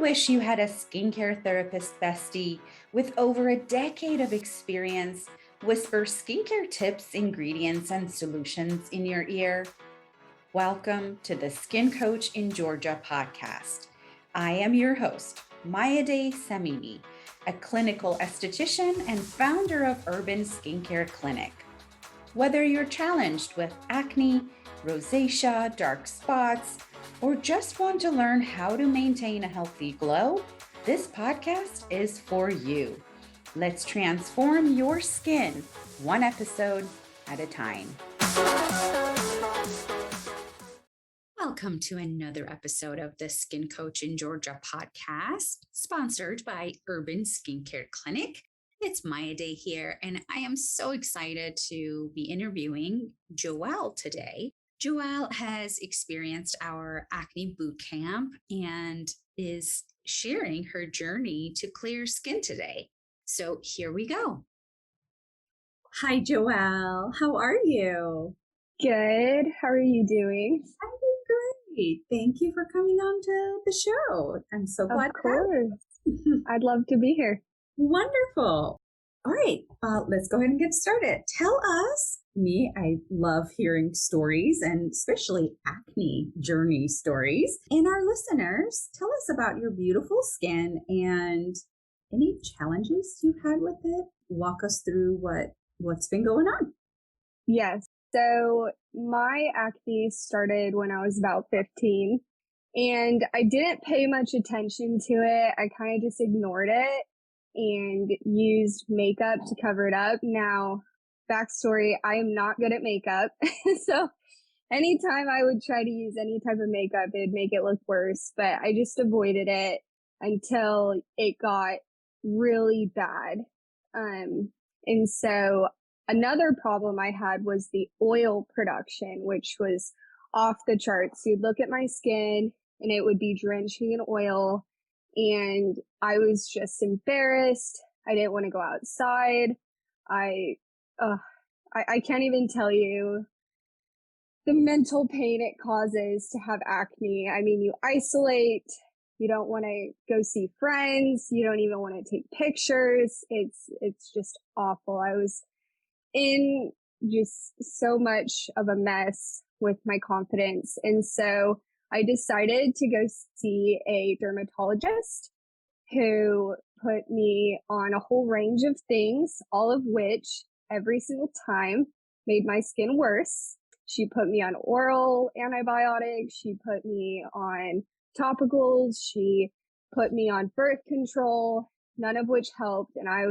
wish you had a skincare therapist bestie with over a decade of experience whisper skincare tips, ingredients, and solutions in your ear? Welcome to the Skin Coach in Georgia podcast. I am your host, Mayade Samini, a clinical esthetician and founder of Urban Skincare Clinic. Whether you're challenged with acne, rosacea, dark spots, or just want to learn how to maintain a healthy glow, this podcast is for you. Let's transform your skin one episode at a time. Welcome to another episode of the Skin Coach in Georgia podcast, sponsored by Urban Skincare Clinic. It's Mayade here, and I am so excited to be interviewing Joelle today. Joelle has experienced our Acne Bootcamp and is sharing her journey to clear skin today. So here we go. Hi, Joelle. How are you? Good. How are you doing? I'm doing great. Thank you for coming on to the show. I'm so glad. Of course. I'd love to be here. Wonderful. All right, let's go ahead and get started. Tell us, I love hearing stories and especially acne journey stories. And our listeners, tell us about your beautiful skin and any challenges you've had with it. Walk us through what's been going on. Yes. So my acne started when I was about 15 and I didn't pay much attention to it. I kind of just ignored it and used makeup to cover it up. Now, backstory, I am not good at makeup. So anytime I would try to use any type of makeup, it'd make it look worse, but I just avoided it until it got really bad. And so another problem I had was the oil production, which was off the charts. You'd look at my skin and it would be drenching in oil. And I was just embarrassed. I didn't want to go outside. I can't even tell you the mental pain it causes to have acne. I mean, you isolate. You don't want to go see friends. You don't even want to take pictures. It's just awful. I was in just so much of a mess with my confidence. And so I decided to go see a dermatologist who put me on a whole range of things, all of which every single time made my skin worse. She put me on oral antibiotics. She put me on topicals. She put me on birth control, none of which helped. And I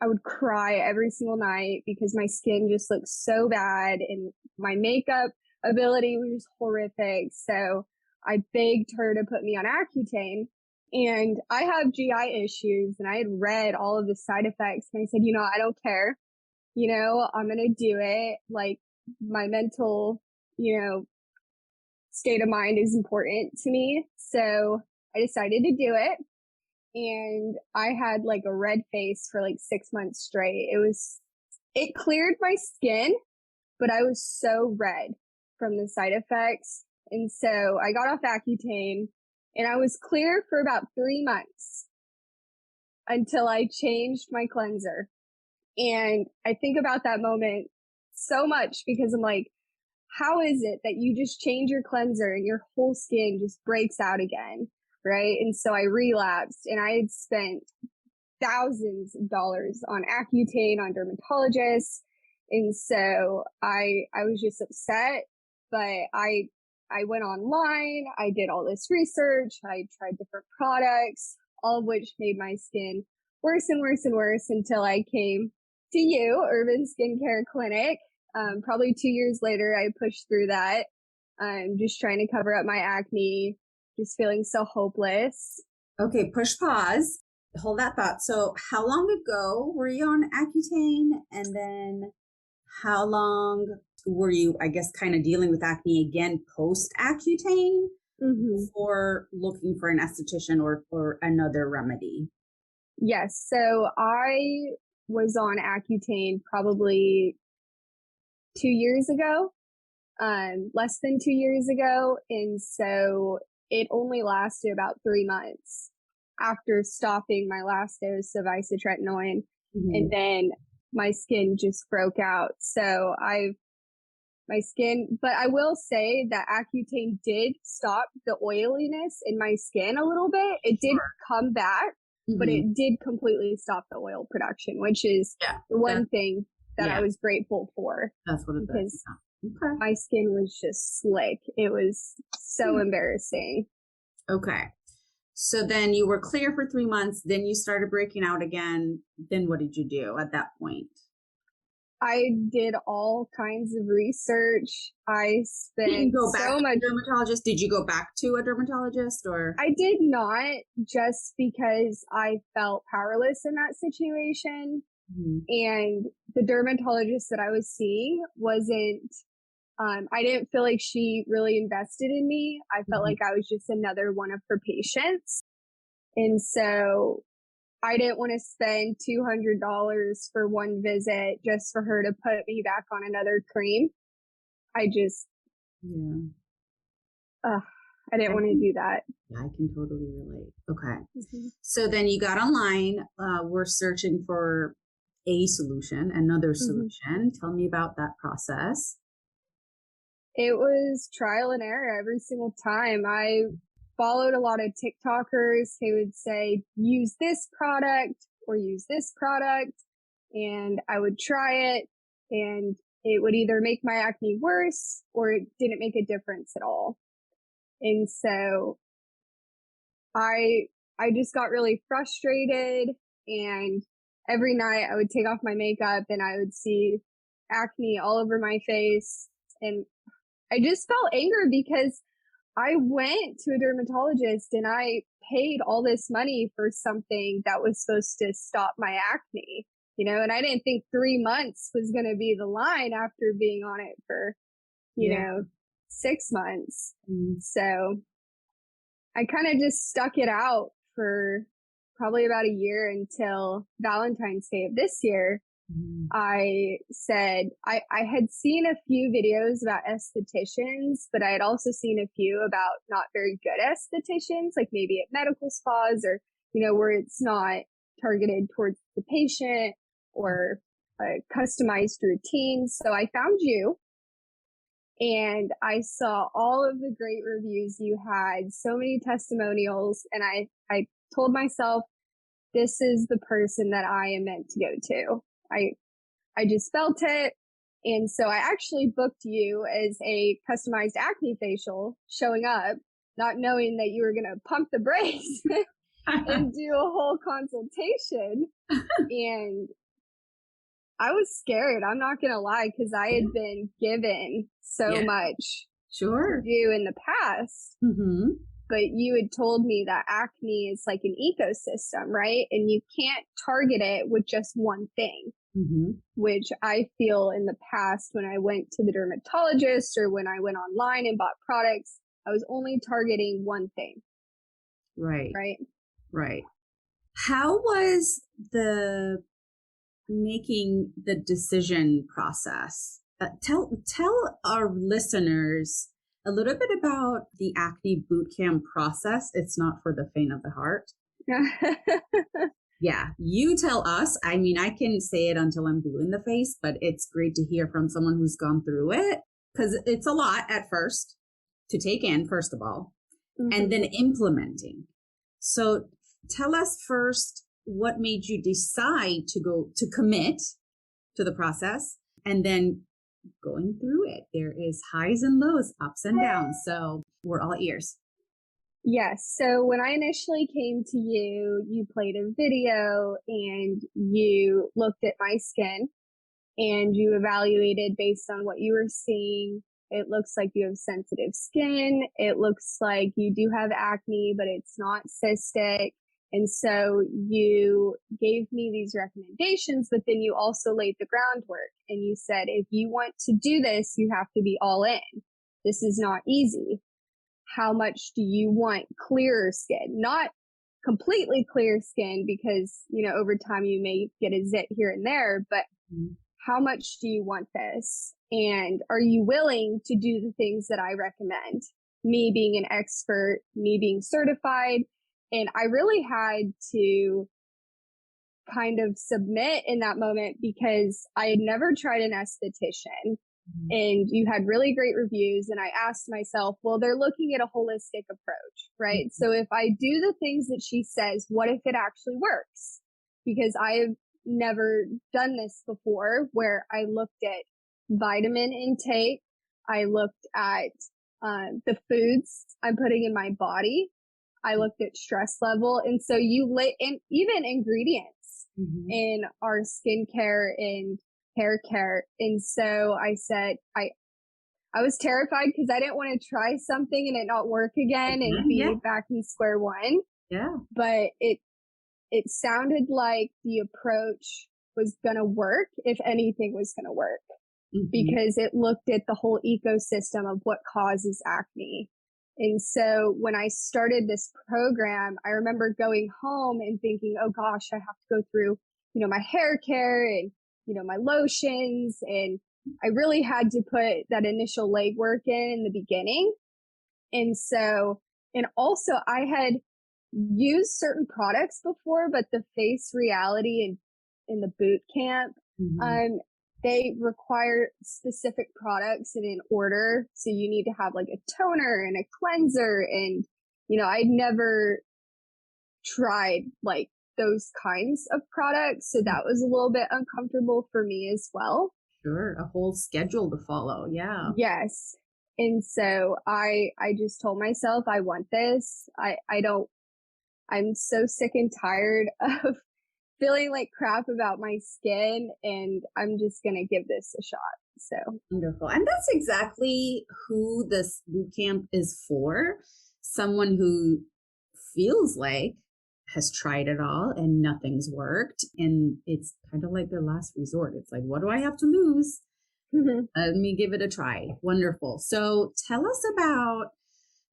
would cry every single night because my skin just looked so bad and my makeup ability was horrific. So I begged her to put me on Accutane, and I have GI issues and I had read all of the side effects and I said, I don't care. I'm going to do it. Like my mental, state of mind is important to me. So I decided to do it. And I had like a red face for like 6 months straight. It cleared my skin, but I was so red from the side effects. And so I got off Accutane and I was clear for about 3 months until I changed my cleanser. And I think about that moment so much because I'm like, how is it that you just change your cleanser and your whole skin just breaks out again? Right. And so I relapsed and I had spent thousands of dollars on Accutane, on dermatologists. And so I was just upset, but I went online. I did all this research. I tried different products, all of which made my skin worse and worse and worse until I came to you, Urban Skincare Clinic. Probably 2 years later, I pushed through that. Just trying to cover up my acne, just feeling so hopeless. Okay, push pause. Hold that thought. So how long ago were you on Accutane? And then how long were you, I guess, kind of dealing with acne again post Accutane before looking for an esthetician or another remedy? Yes. So I was on Accutane probably 2 years ago, less than 2 years ago. And so it only lasted about 3 months after stopping my last dose of isotretinoin. Mm-hmm. And then my skin just broke out. So but I will say that Accutane did stop the oiliness in my skin a little bit. It did come back, but it did completely stop the oil production, which is the one thing that I was grateful for. That's what it is. Because my skin was just slick. It was so embarrassing. Okay. So then you were clear for 3 months. Then you started breaking out again. Then what did you do at that point? I did all kinds of research. I spent so much. Dermatologist? Did you go back to a dermatologist or? I did not, just because I felt powerless in that situation. Mm-hmm. And the dermatologist that I was seeing wasn't, I didn't feel like she really invested in me. I felt like I was just another one of her patients. And so I didn't want to spend $200 for one visit just for her to put me back on another cream. I didn't want to do that. Yeah, I can totally relate. Okay. Mm-hmm. So then you got online. We're searching for a solution, another solution. Tell me about that process. It was trial and error every single time. I followed a lot of TikTokers who would say, use this product or use this product. And I would try it and it would either make my acne worse or it didn't make a difference at all. And so I just got really frustrated, and every night I would take off my makeup and I would see acne all over my face. And I just felt anger because I went to a dermatologist and I paid all this money for something that was supposed to stop my acne, and I didn't think 3 months was going to be the line after being on it for, 6 months. So I kind of just stuck it out for probably about a year until Valentine's Day of this year. I said I had seen a few videos about estheticians, but I had also seen a few about not very good estheticians, like maybe at medical spas or, where it's not targeted towards the patient or a customized routine. So I found you and I saw all of the great reviews you had, so many testimonials. And I told myself, this is the person that I am meant to go to. I just felt it. And so I actually booked you as a customized acne facial, showing up, not knowing that you were going to pump the brakes and do a whole consultation. And I was scared. I'm not going to lie, because I had been given so much to do in the past. But you had told me that acne is like an ecosystem, right? And you can't target it with just one thing. Which I feel in the past when I went to the dermatologist or when I went online and bought products, I was only targeting one thing. Right. How was the making the decision process? Tell our listeners a little bit about the Acne Bootcamp process. It's not for the faint of the heart. Yeah, you tell us. I mean, I can say it until I'm blue in the face, but it's great to hear from someone who's gone through it, because it's a lot at first to take in, first of all, and then implementing. So tell us first, what made you decide to commit to the process, and then going through it. There is highs and lows, ups and downs. So we're all ears. Yes. So when I initially came to you, you played a video and you looked at my skin and you evaluated based on what you were seeing. It looks like you have sensitive skin. It looks like you do have acne, but it's not cystic. And so you gave me these recommendations, but then you also laid the groundwork and you said, if you want to do this, you have to be all in. This is not easy. How much do you want clearer skin? Not completely clear skin, because, over time you may get a zit here and there, but how much do you want this? And are you willing to do the things that I recommend? me being an expert, me being certified. And I really had to kind of submit in that moment because I had never tried an esthetician. And you had really great reviews. And I asked myself, well, they're looking at a holistic approach, right? So if I do the things that she says, what if it actually works? Because I've never done this before, where I looked at vitamin intake. I looked at the foods I'm putting in my body. I looked at stress level. And so and even ingredients in our skincare and hair care. And so I said, I was terrified because I didn't want to try something and it not work again and be back in square one. Yeah. But it sounded like the approach was going to work, if anything was going to work, because it looked at the whole ecosystem of what causes acne. And so when I started this program, I remember going home and thinking, oh gosh, I have to go through, my hair care and, my lotions. And I really had to put that initial legwork in the beginning. And so, and also I had used certain products before, but the Face Reality in the boot camp, they require specific products in an order. So you need to have like a toner and a cleanser. And, I'd never tried like those kinds of products. So that was a little bit uncomfortable for me as well. Sure. A whole schedule to follow. Yeah. Yes. And so I just told myself, I want this. I'm so sick and tired of feeling like crap about my skin, and I'm just going to give this a shot. So wonderful. And that's exactly who this boot camp is for. Someone who feels like has tried it all and nothing's worked. And it's kind of like their last resort. It's like, what do I have to lose? Let me give it a try. Wonderful. So tell us about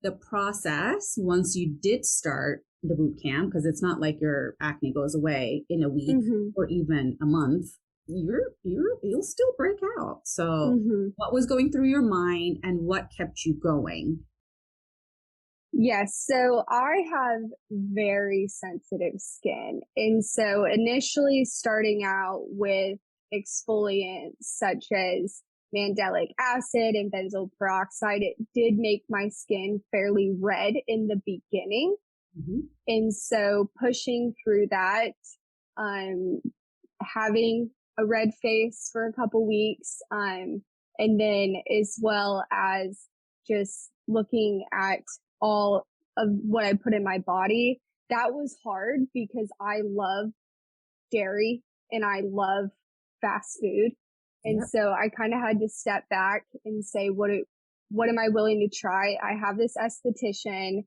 the process once you did start the boot camp, because it's not like your acne goes away in a week or even a month. You'll still break out. So what was going through your mind and what kept you going? Yes. So I have very sensitive skin. And so initially starting out with exfoliants such as mandelic acid and benzoyl peroxide, it did make my skin fairly red in the beginning. And so pushing through that, having a red face for a couple weeks, and then as well as just looking at all of what I put in my body, that was hard because I love dairy and I love fast food. And so I kind of had to step back and say, what am I willing to try? I have this esthetician.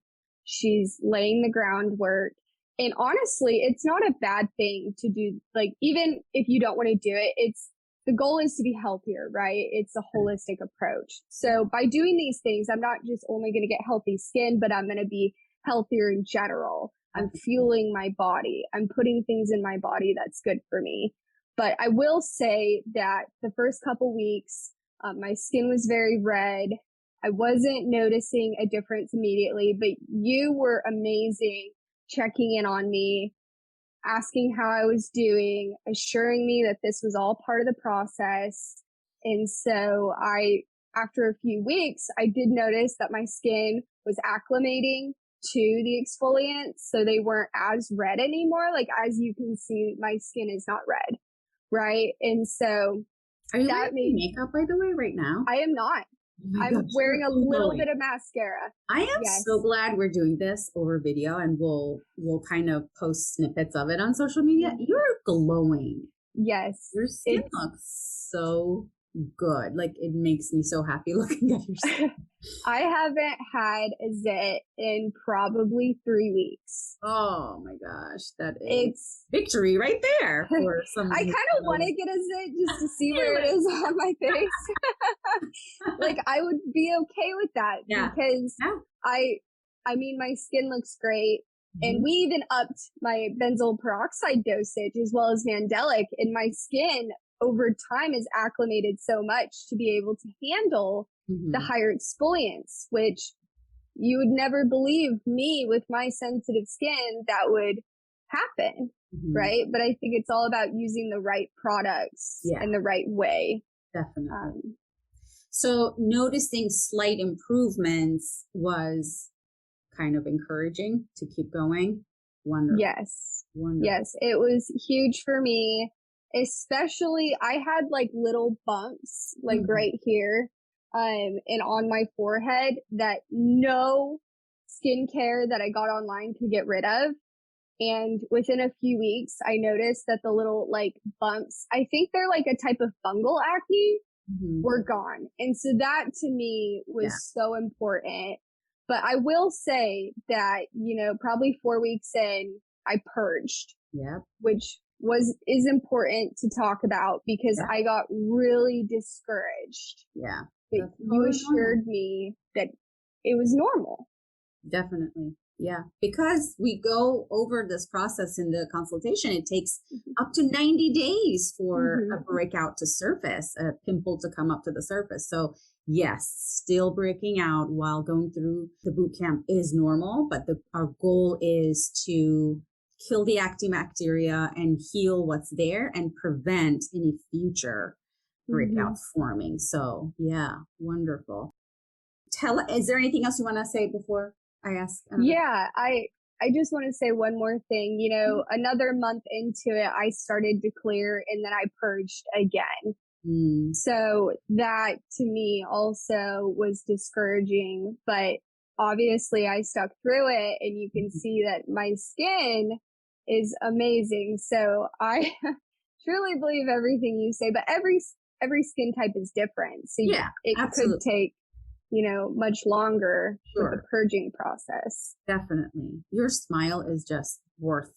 She's laying the groundwork. And honestly, it's not a bad thing to do. Like, even if you don't want to do it, the goal is to be healthier, right? It's a holistic approach. So by doing these things, I'm not just only going to get healthy skin, but I'm going to be healthier in general. I'm fueling my body. I'm putting things in my body that's good for me. But I will say that the first couple weeks, my skin was very red. I wasn't noticing a difference immediately, but you were amazing checking in on me, asking how I was doing, assuring me that this was all part of the process. And so after a few weeks, I did notice that my skin was acclimating to the exfoliants. So they weren't as red anymore. Like, as you can see, my skin is not red. Right. And so are you wearing makeup, by the way, right now? I am not. I'm wearing a little bit of mascara. I am so glad we're doing this over video, and we'll kind of post snippets of it on social media. You're glowing. Yes. Your skin looks so good. Like, it makes me so happy looking at your skin. I haven't had a zit in probably 3 weeks. Oh my gosh. It's victory right there for someone. I kind of want to get a zit just to see where it is on my face. Like, I would be okay with that because I mean, my skin looks great. And we even upped my benzoyl peroxide dosage as well as mandelic, and my skin over time is acclimated so much to be able to handle the higher exfoliants, which you would never believe me with my sensitive skin that would happen. Right. But I think it's all about using the right products in the right way. Definitely. So noticing slight improvements was kind of encouraging to keep going. Wonderful. Yes. Wonderful. Yes. It was huge for me, especially I had like little bumps like right here and on my forehead that no skincare that I got online could get rid of. And within a few weeks, I noticed that the little like bumps, I think they're like a type of fungal acne, were gone. And so that to me was so important. But I will say that, probably 4 weeks in, I purged, which is important to talk about because I got really discouraged. But you assured me that it was normal. Definitely. Yeah. Because we go over this process in the consultation, it takes up to 90 days for a breakout to surface, a pimple to come up to the surface. So yes, still breaking out while going through the boot camp is normal, but our goal is to kill the acne bacteria and heal what's there and prevent any future breakouts forming. So yeah, wonderful. Is there anything else you want to say before I ask? Yeah, I just want to say one more thing. Another month into it, I started to clear and then I purged again. So that to me also was discouraging, but obviously I stuck through it and you can see that my skin is amazing. So I truly believe everything you say, but every skin type is different. So it could take much longer with the purging process. Definitely. Your smile is just worth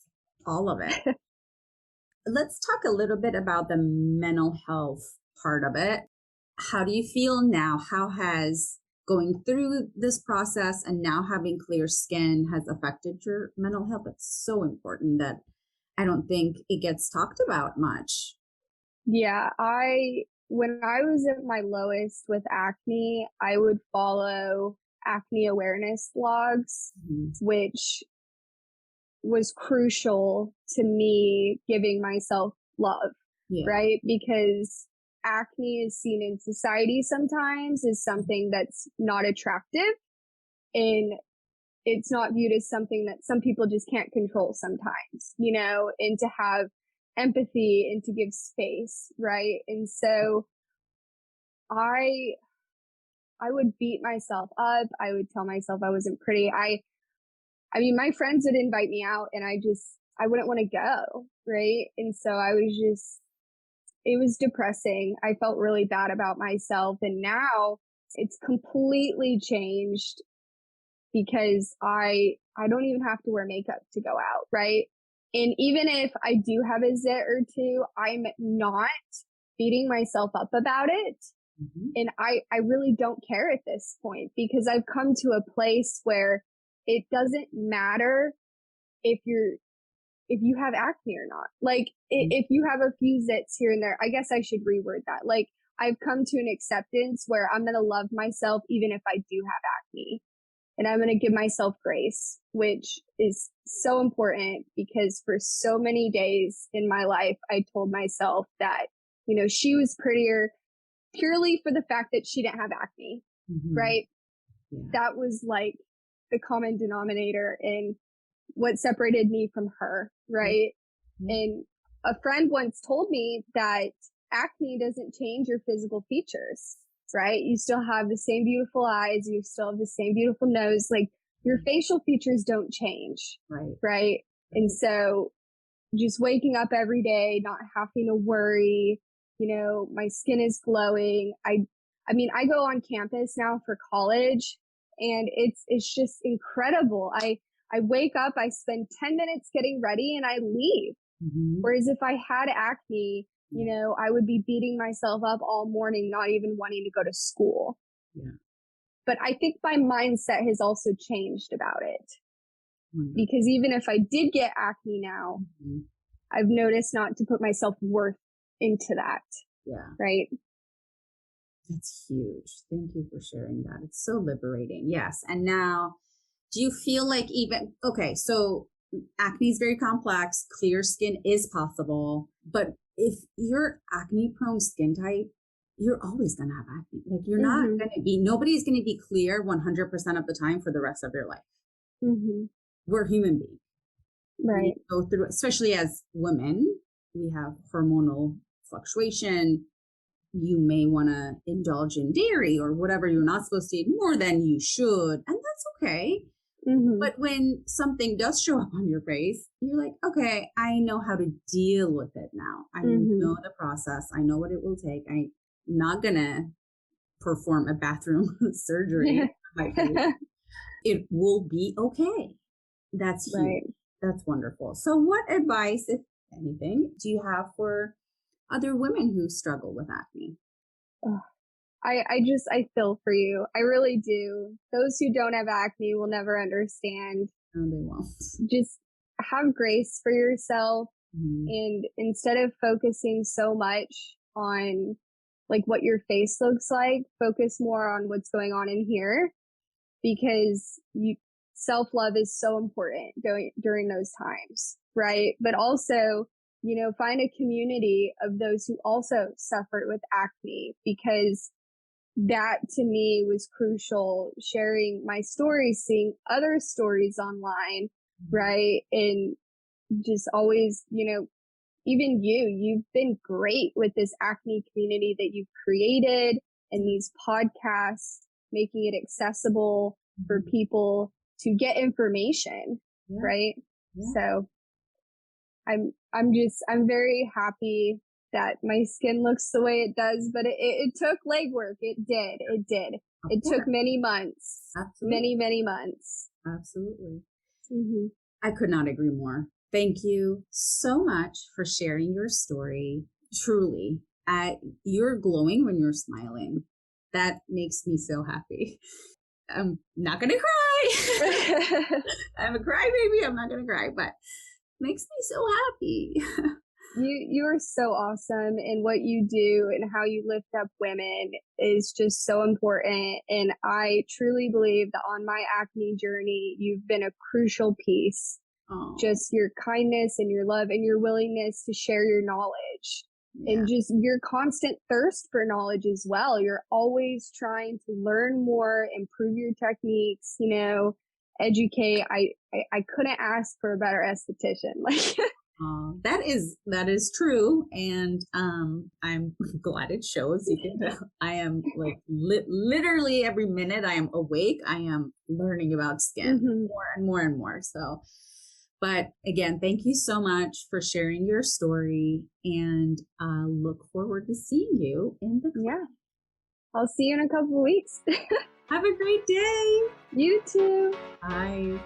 all of it. Let's talk a little bit about the mental health part of it. How do you feel now? How has going through this process and now having clear skin has affected your mental health? It's so important that I don't think it gets talked about much. Yeah, when I was at my lowest with acne, I would follow acne awareness blogs, which was crucial to me giving myself love, right? Because acne is seen in society sometimes as something that's not attractive and it's not viewed as something that some people just can't control sometimes, and to have empathy and to give space, right? And so I would beat myself up. I would tell myself I wasn't pretty. I mean, my friends would invite me out and I wouldn't want to go, right? And so it was depressing. I felt really bad about myself. And now it's completely changed because I don't even have to wear makeup to go out, right? And even if I do have a zit or two, I'm not beating myself up about it. And I really don't care at this point because I've come to a place where it doesn't matter if you have acne or not. Like if you have a few zits here and there, I guess I should reword that. Like I've come to an acceptance where I'm going to love myself even if I do have acne. And I'm going to give myself grace, which is so important because for so many days in my life, I told myself that, she was prettier purely for the fact that she didn't have acne, right? That was like the common denominator in what separated me from her, right? And a friend once told me that acne doesn't change your physical features, right? You still have the same beautiful eyes. You still have the same beautiful nose. Like your facial features don't change, right? And so just waking up every day, not having to worry, my skin is glowing. I mean, I go on campus now for college and it's just incredible. I wake up, I spend 10 minutes getting ready and I leave. Whereas if I had acne, I would be beating myself up all morning, not even wanting to go to school. But I think my mindset has also changed about it because even if I did get acne now, I've noticed not to put my self-worth into that. Right. That's huge. Thank you for sharing that. It's so liberating. Yes. And now, do you feel like okay, so acne is very complex. Clear skin is possible. But if you're acne prone skin type, you're always going to have acne. Like nobody's going to be clear 100% of the time for the rest of your life. Mm-hmm. We're human beings. Right. We go through, especially as women, we have hormonal fluctuation. You may want to indulge in dairy or whatever you're not supposed to eat more than you should. And that's okay. Mm-hmm. But when something does show up on your face, you're like, okay, I know how to deal with it now. I know the process. I know what it will take. I'm not going to perform a bathroom surgery on my face. It will be okay. That's huge. Right. That's wonderful. So what advice, if anything, do you have for other women who struggle with acne? I feel for you. I really do. Those who don't have acne will never understand. No, they won't. Just have grace for yourself. And instead of focusing so much on like what your face looks like, focus more on what's going on in here, because self-love is so important during those times, right? But also, find a community of those who also suffered with acne, because that to me was crucial. Sharing my stories, seeing other stories online, right? And just always, even you've been great with this acne community that you've created and these podcasts, making it accessible for people to get information, right? Yeah. So I'm very happy that my skin looks the way it does, but it took legwork. It did. It took many months. Absolutely. Many months. Absolutely. Mm-hmm. I could not agree more. Thank you so much for sharing your story. Truly, you're glowing when you're smiling. That makes me so happy. I'm not going to cry. I'm a crybaby. I'm not going to cry, but makes me so happy. You are so awesome, and what you do and how you lift up women is just so important. And I truly believe that on my acne journey, you've been a crucial piece. Oh. Just your kindness and your love and your willingness to share your knowledge, and just your constant thirst for knowledge as well. You're always trying to learn more, improve your techniques, educate. I couldn't ask for a better esthetician. Like, that is true. And I'm glad it shows. You can tell I am like literally every minute I am awake. I am learning about skin more and more and more. So, but again, thank you so much for sharing your story, and look forward to seeing you in the class. Yeah. I'll see you in a couple of weeks. Have a great day. You too. Bye.